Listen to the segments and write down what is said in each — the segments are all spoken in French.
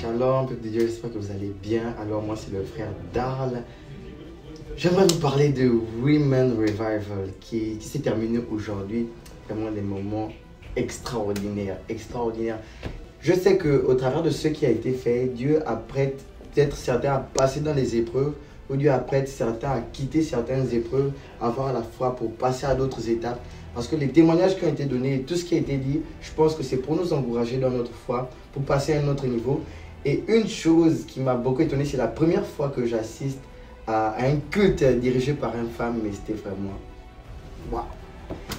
Shalom, peuple de Dieu, j'espère que vous allez bien. Alors moi c'est le frère Darl. J'aimerais vous parler de Women Revival qui s'est terminé aujourd'hui. Vraiment des moments extraordinaires. Je sais qu'au travers de ce qui a été fait, Dieu apprête peut-être certains à passer dans les épreuves, ou Dieu apprête certains à quitter certaines épreuves, avoir la foi pour passer à d'autres étapes. Parce que les témoignages qui ont été donnés, tout ce qui a été dit, je pense que c'est pour nous encourager dans notre foi, pour passer à un autre niveau. Et une chose qui m'a beaucoup étonné, c'est la première fois que j'assiste à un culte dirigé par une femme, mais c'était vraiment waouh.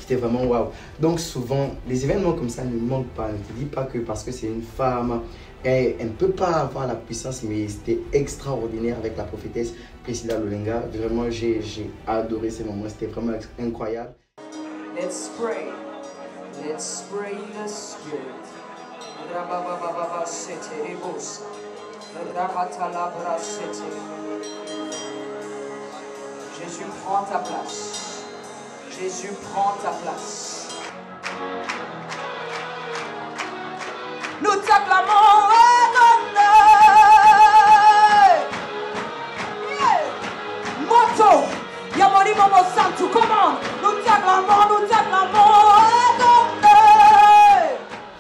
C'était vraiment waouh. Donc souvent, les événements comme ça ne manquent pas. Ne te dis pas que parce que c'est une femme, elle ne peut pas avoir la puissance, mais c'était extraordinaire avec la prophétesse Priscilla Lolenga. Vraiment, j'ai adoré ces moments, c'était vraiment incroyable. Let's pray in the spirit. Jésus, prends ta place. Jésus, prends ta place. Nous t'acclamons, Adonai. Moto, Yamoni Momo Santu, comment? Nous t'acclamons, Adonai.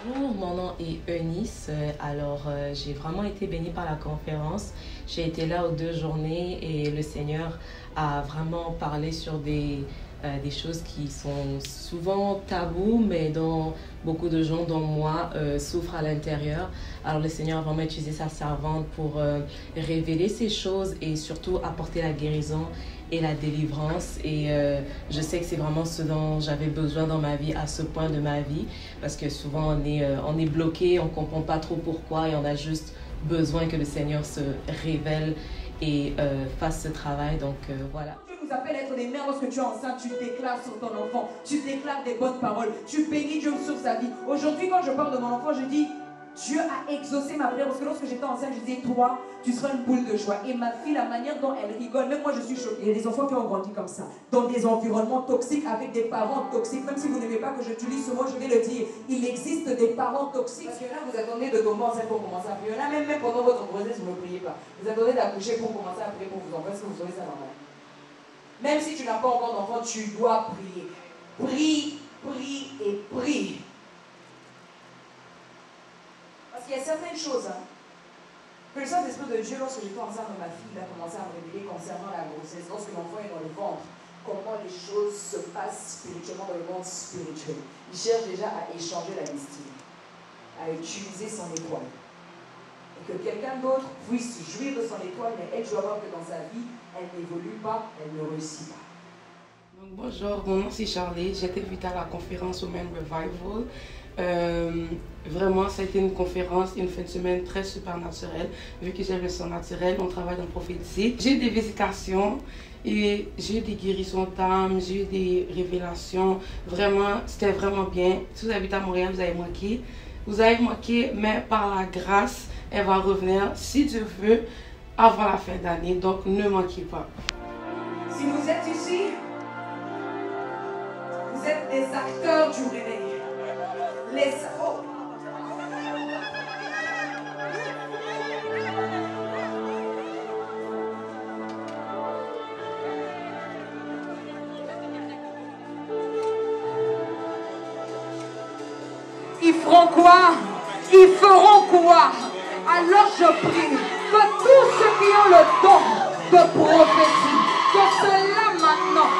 Bonjour, mon nom est Eunice. Alors, j'ai vraiment été bénie par la conférence. J'ai été là aux 2 journées et le Seigneur a vraiment parlé sur des choses qui sont souvent tabous, mais dont beaucoup de gens, dont moi, souffrent à l'intérieur. Alors le Seigneur a vraiment utilisé sa servante pour révéler ces choses et surtout apporter la guérison et la délivrance. Et je sais que c'est vraiment ce dont j'avais besoin dans ma vie, à ce point de ma vie, parce que souvent on est bloqué, on ne comprend pas trop pourquoi et on a juste besoin que le Seigneur se révèle et fasse ce travail. Donc voilà. Dieu nous appelle à être des mères. Lorsque tu es enceinte, tu déclares sur ton enfant, tu déclares des bonnes paroles, tu bénis Dieu sur sa vie. Aujourd'hui, quand je parle de mon enfant, je dis Dieu a exaucé ma prière. Parce que lorsque j'étais enceinte, je disais toi, tu seras une boule de joie. Et ma fille, la manière dont elle rigole, même moi je suis choquée. Il y a des enfants qui ont grandi comme ça, dans des environnements toxiques, avec des parents toxiques. Même si vous n'aimez pas que j'utilise ce mot, je vais le dire. Il existe des parents toxiques. Parce que là, vous attendez de tomber enceinte pour commencer à prier. Là, même pendant votre grossesse, vous ne priez pas. Vous attendez d'accoucher pour commencer à prier pour vous enfants. Est-ce que vous trouvez ça normal? Même si tu n'as pas encore d'enfant, tu dois prier. Prie, prie et prie. Parce qu'il y a certaines choses que le Saint-Esprit de Dieu, lorsque j'étais enceinte de ma fille, il a commencé à me révéler concernant la grossesse. Lorsque l'enfant est dans le ventre, comment les choses se passent spirituellement dans le monde spirituel. Il cherche déjà à échanger la destinée, à utiliser son étoile. Et que quelqu'un d'autre puisse jouir de son étoile, mais elle doit voir que dans sa vie, elle n'évolue pas, elle ne réussit pas. Donc, bonjour, mon nom c'est Charlie. J'ai été invitée à la conférence Women Revival. Vraiment, ça a été une conférence, une fin de semaine très supernaturelle. Vu que j'ai le son naturel, on travaille dans le prophétique. J'ai eu des visitations et j'ai eu des guérisons d'âme, j'ai eu des révélations. Vraiment, c'était vraiment bien. Si vous habitez à Montréal, vous avez manqué. Vous avez manqué, mais par la grâce, elle va revenir, si Dieu veut, avant la fin d'année. Donc, ne manquez pas. Si vous êtes ici, vous êtes des acteurs du réveil. Oh. Ils feront quoi? Ils feront quoi? Alors je prie que tous ceux qui ont le don de prophétie, que ceux-là maintenant